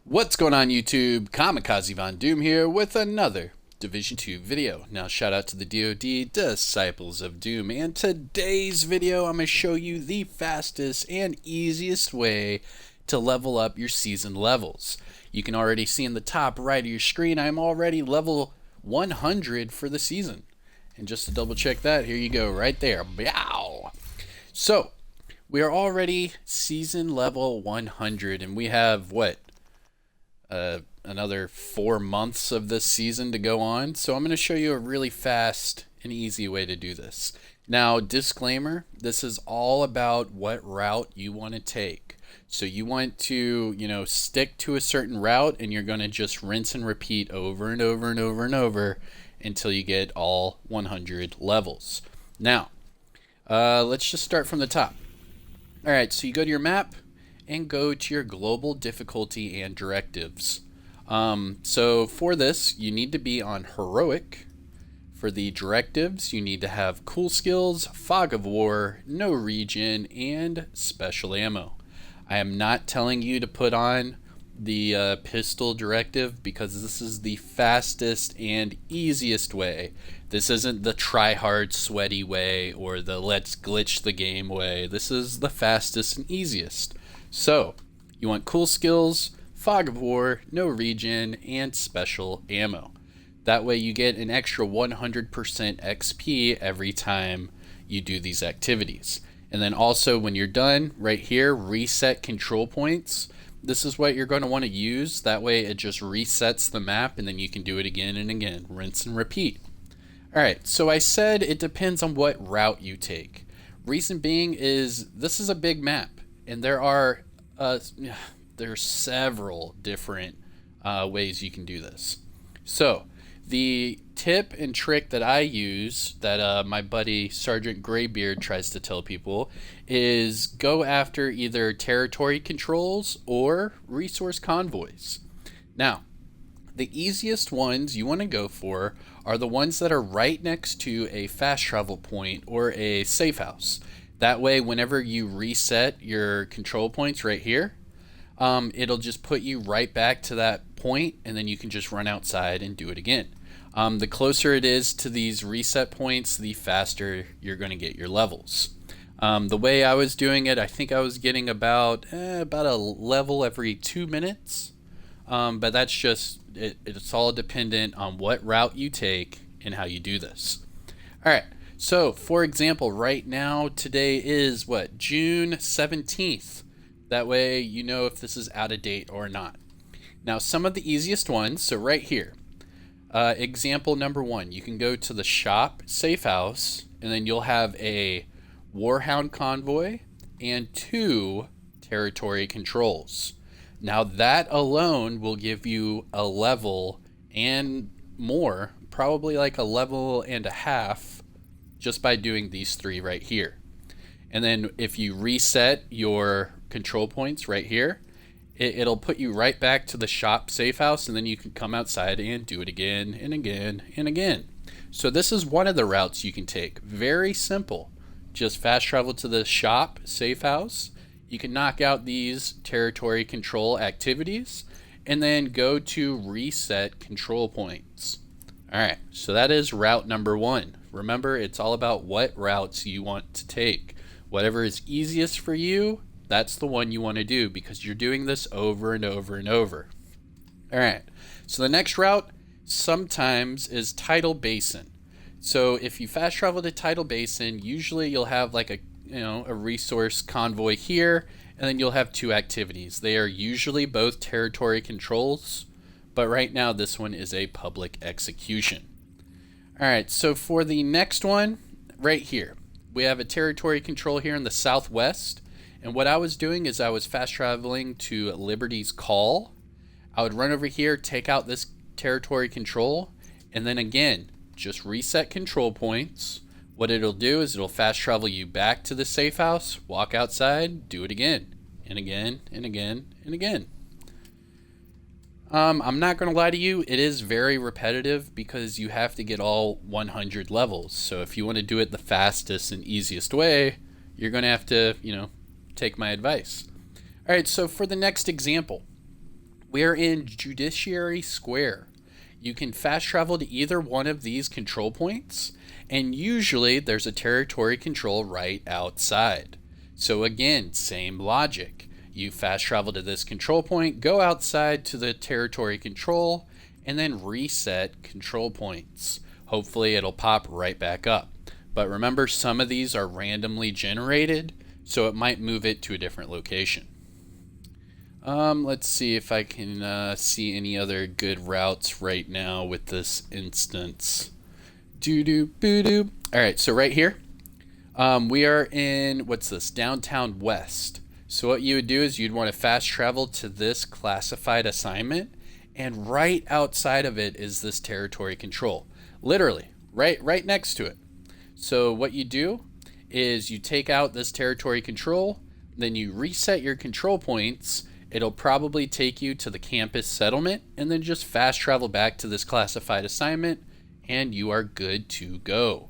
What's going on YouTube? Kamikazevondoom here with another Division 2 video. Now shout out to the DoD Disciples of Doom, and today's video I'm going to show you the fastest and easiest way to level up your season levels. You can already see in the top right of your screen I'm already level 100 for the season. And just to double check that, here you go right there. Meow. So we are already season level 100 and we have what? Another 4 months of this season to go on. So I'm going to show you a really fast and easy way to do this. Now, disclaimer, this is all about what route you want to take. So you want to, stick to a certain route, and you're going to just rinse and repeat over and over and over and over until you get all 100 levels. Now, let's just start from the top. All right, so you go to your map and go to your global difficulty and directives. So for this, you need to be on heroic. For the directives, you need to have cool skills, fog of war, no regen, and special ammo. I am not telling you to put on the pistol directive because this is the fastest and easiest way. This isn't the try hard sweaty way or the let's glitch the game way. This is the fastest and easiest. So, you want cool skills, fog of war, no regen, and special ammo. That way you get an extra 100% XP every time you do these activities. And then also when you're done, right here, reset control points. This is what you're going to want to use. That way it just resets the map and then you can do it again and again. Rinse and repeat. Alright, so I said it depends on what route you take. Reason being is this is a big map. And there's several different ways you can do this. So the tip and trick that I use that my buddy Sergeant Graybeard tries to tell people is go after either territory controls or resource convoys. Now, the easiest ones you want to go for are the ones that are right next to a fast travel point or a safe house. That way, whenever you reset your control points right here, it'll just put you right back to that point, and then you can just run outside and do it again. The closer it is to these reset points, the faster you're going to get your levels. The way I was doing it, I think I was getting about a level every 2 minutes, but that's just, it's all dependent on what route you take and how you do this. All right. So, for example, right now, today is what, June 17th. That way you know if this is out of date or not. Now, some of the easiest ones, so right here, example number 1, you can go to the shop safe house, and then you'll have a Warhound convoy and 2 territory controls. Now, that alone will give you a level and more, probably like a level and a half, just by doing these 3 right here. And then if you reset your control points right here, it'll put you right back to the shop safe house, and then you can come outside and do it again and again and again. So this is one of the routes you can take. Very simple. Just fast travel to the shop safe house. You can knock out these territory control activities and then go to reset control points. Alright, so that is route number 1. Remember, it's all about what routes you want to take. Whatever is easiest for you, that's the one you want to do because you're doing this over and over and over. Alright, so the next route sometimes is Tidal Basin. So if you fast travel to Tidal Basin, usually you'll have like a resource convoy here, and then you'll have 2 activities. They are usually both territory controls, but right now this one is a public execution. Alright, so for the next one, right here, we have a territory control here in the southwest. And what I was doing is I was fast traveling to Liberty's Call. I would run over here, take out this territory control, and then again, just reset control points. What it'll do is it'll fast travel you back to the safe house, walk outside, do it again, and again, and again, and again. I'm not going to lie to you, it is very repetitive because you have to get all 100 levels. So if you want to do it the fastest and easiest way, you're going to have to, take my advice. All right, so for the next example, We are in Judiciary Square. You can fast travel to either one of these control points, and usually there's a territory control right outside. So again, same logic. You fast travel to this control point, go outside to the territory control, and then reset control points. Hopefully it'll pop right back up. But remember, some of these are randomly generated, so it might move it to a different location. Let's see if I can see any other good routes right now with this instance. Doo-doo-boo-doo. All right, so right here, we are in, what's this, downtown west. So what you would do is you'd want to fast travel to this classified assignment, and right outside of it is this territory control. Literally, right next to it. So what you do is you take out this territory control, then you reset your control points. It'll probably take you to the campus settlement, and then just fast travel back to this classified assignment, and you are good to go.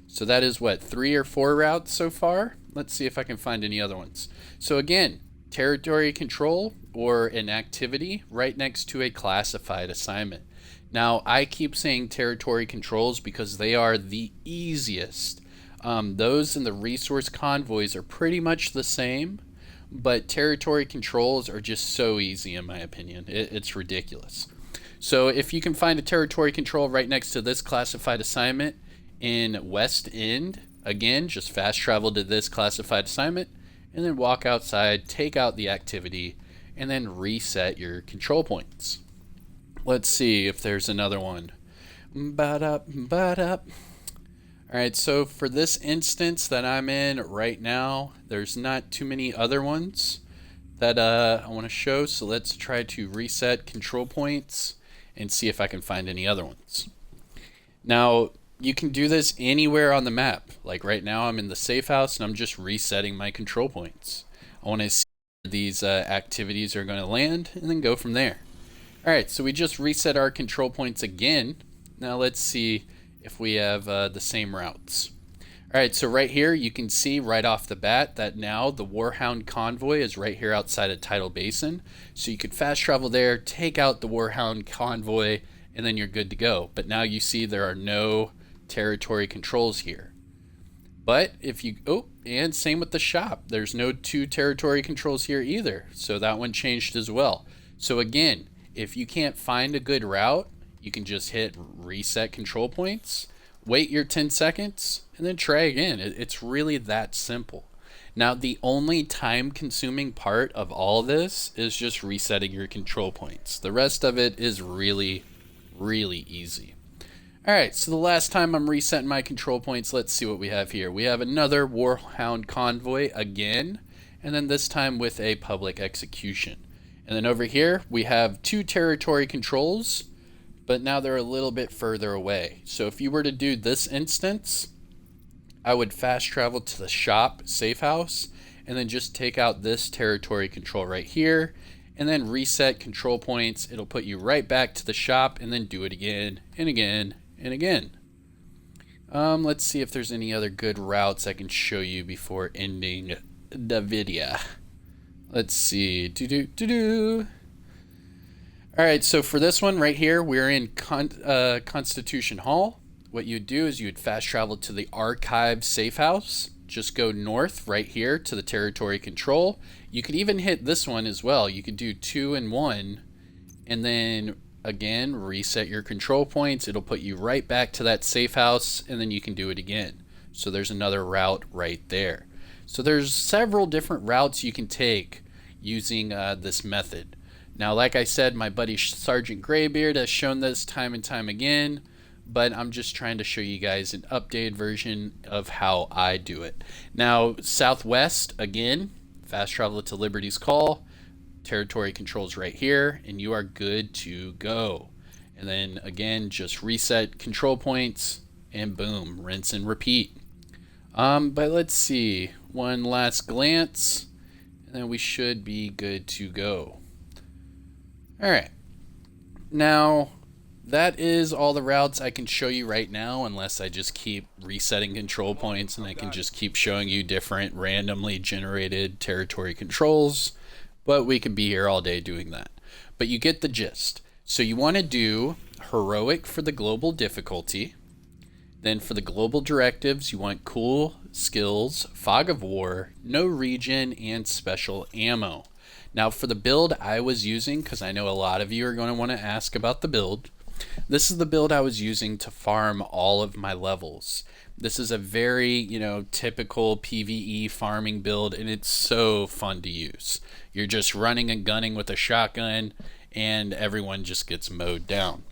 So that is what, 3 or 4 routes so far? Let's see if I can find any other ones. So again, territory control or an activity right next to a classified assignment. Now, I keep saying territory controls because they are the easiest. Those in the resource convoys are pretty much the same, but territory controls are just so easy in my opinion. It's ridiculous. So if you can find a territory control right next to this classified assignment in West End, again, just fast travel to this classified assignment and then walk outside, take out the activity, and then reset your control points. Let's see if there's another one. All right, so for this instance that I'm in right now, there's not too many other ones that I want to show. So let's try to reset control points and see if I can find any other ones. Now, you can do this anywhere on the map. Like right now, I'm in the safe house and I'm just resetting my control points. I want to see where these activities are going to land and then go from there. All right, so we just reset our control points again. Now let's see if we have the same routes. All right, so right here you can see right off the bat that now the Warhound convoy is right here outside of Tidal Basin. So you could fast travel there, take out the Warhound convoy, and then you're good to go. But now you see there are no territory controls here. But if you, and same with the shop. There's no 2 territory controls here either. So that one changed as well. So again, if you can't find a good route, you can just hit reset control points, wait your 10 seconds, and then try again. It's really that simple. Now, the only time-consuming part of all this is just resetting your control points. The rest of it is really, really easy. All right, so the last time I'm resetting my control points, let's see what we have here. We have another Warhound convoy again, and then this time with a public execution. And then over here, we have 2 territory controls, but now they're a little bit further away. So if you were to do this instance, I would fast travel to the shop safe house and then just take out this territory control right here and then reset control points. It'll put you right back to the shop and then do it again and again and again. Let's see if there's any other good routes I can show you before ending the video. Let's see. All right, so for this one right here, we're in Constitution Hall. What you'd do is you'd fast travel to the Archive Safe House. Just go north right here to the Territory Control. You could even hit this one as well. You could do 2 and 1, and then again, reset your control points. It'll put you right back to that safe house, and then you can do it again. So there's another route right there. So there's several different routes you can take using this method. Now, like I said, my buddy Sergeant Graybeard has shown this time and time again, but I'm just trying to show you guys an updated version of how I do it. Now, Southwest, again, fast travel to Liberty's Call, territory controls right here, and you are good to go. And then, again, just reset control points, and boom, rinse and repeat. But let's see, one last glance, and then we should be good to go. All right, now that is all the routes I can show you right now, unless I just keep resetting control points and I can just keep showing you different randomly generated territory controls, but we could be here all day doing that. But but you get the gist. So you want to do heroic for the global difficulty. Then for the global directives, you want cool skills, fog of war, no region, and special ammo. Now for the build I was using, because I know a lot of you are going to want to ask about the build, this is the build I was using to farm all of my levels. This is a very, typical PvE farming build, and it's so fun to use. You're just running and gunning with a shotgun, and everyone just gets mowed down.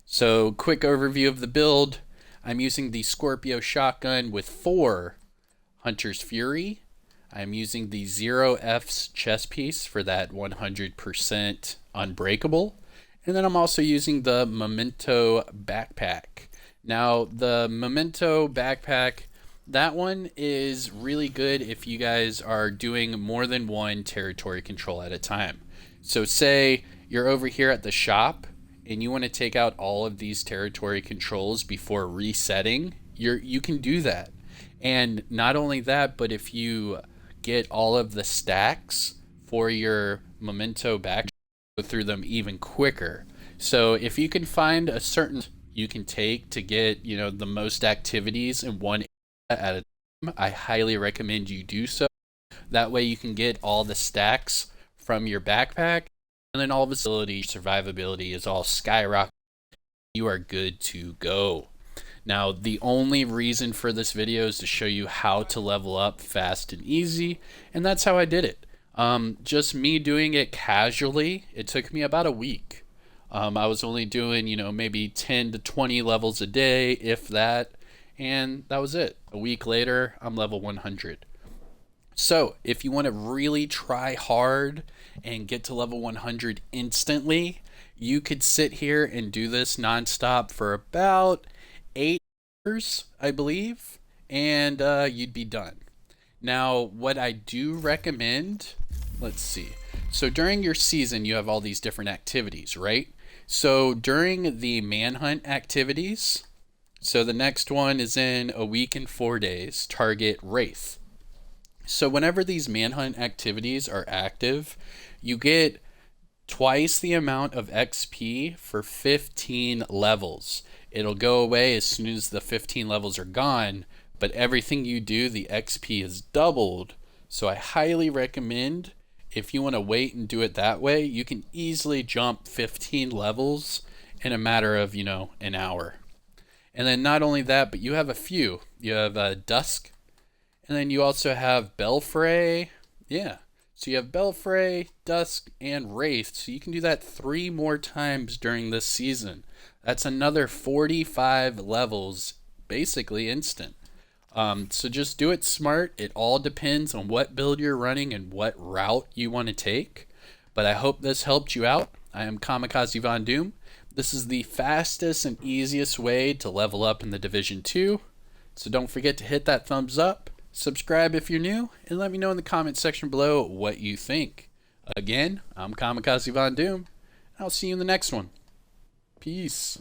So quick overview of the build. I'm using the Scorpio shotgun with 4 Hunter's Fury. I'm using the 0F's chest piece for that 100% unbreakable. And then I'm also using the Memento Backpack. Now, the Memento Backpack, that one is really good if you guys are doing more than one territory control at a time. So say you're over here at the shop and you want to take out all of these territory controls before resetting, you can do that. And not only that, but if you get all of the stacks for your Memento Backpack, go through them even quicker. So if you can find a certain you can take to get the most activities in one area at a time, I highly recommend you do so. That way you can get all the stacks from your backpack, and then all of ability survivability is all skyrocketed. You are good to go. Now the only reason for this video is to show you how to level up fast and easy, and that's how I did it. Just me doing it casually, it took me about a week. I was only doing, maybe 10 to 20 levels a day, if that, and that was it. A week later, I'm level 100. So if you want to really try hard and get to level 100 instantly, you could sit here and do this nonstop for about 8 hours, I believe, and you'd be done. Now, what I do recommend, let's see. So during your season, you have all these different activities, right? So during the manhunt activities, so the next one is in a week and 4 days, target Wraith. So whenever these manhunt activities are active, you get twice the amount of XP for 15 levels. It'll go away as soon as the 15 levels are gone, but everything you do, the XP is doubled. So I highly recommend, if you want to wait and do it that way, you can easily jump 15 levels in a matter of, an hour. And then not only that, but you have a few. You have Dusk, and then you also have Belfray. Yeah. So you have Belfray, Dusk, and Wraith. So you can do that 3 more times during this season. That's another 45 levels, basically instant. So just do it smart. It all depends on what build you're running and what route you want to take. But I hope this helped you out. I am Kamikazevondoom. This is the fastest and easiest way to level up in the Division 2. So don't forget to hit that thumbs up, subscribe if you're new, and let me know in the comment section below what you think. Again, I'm Kamikazevondoom. I'll see you in the next one. Peace.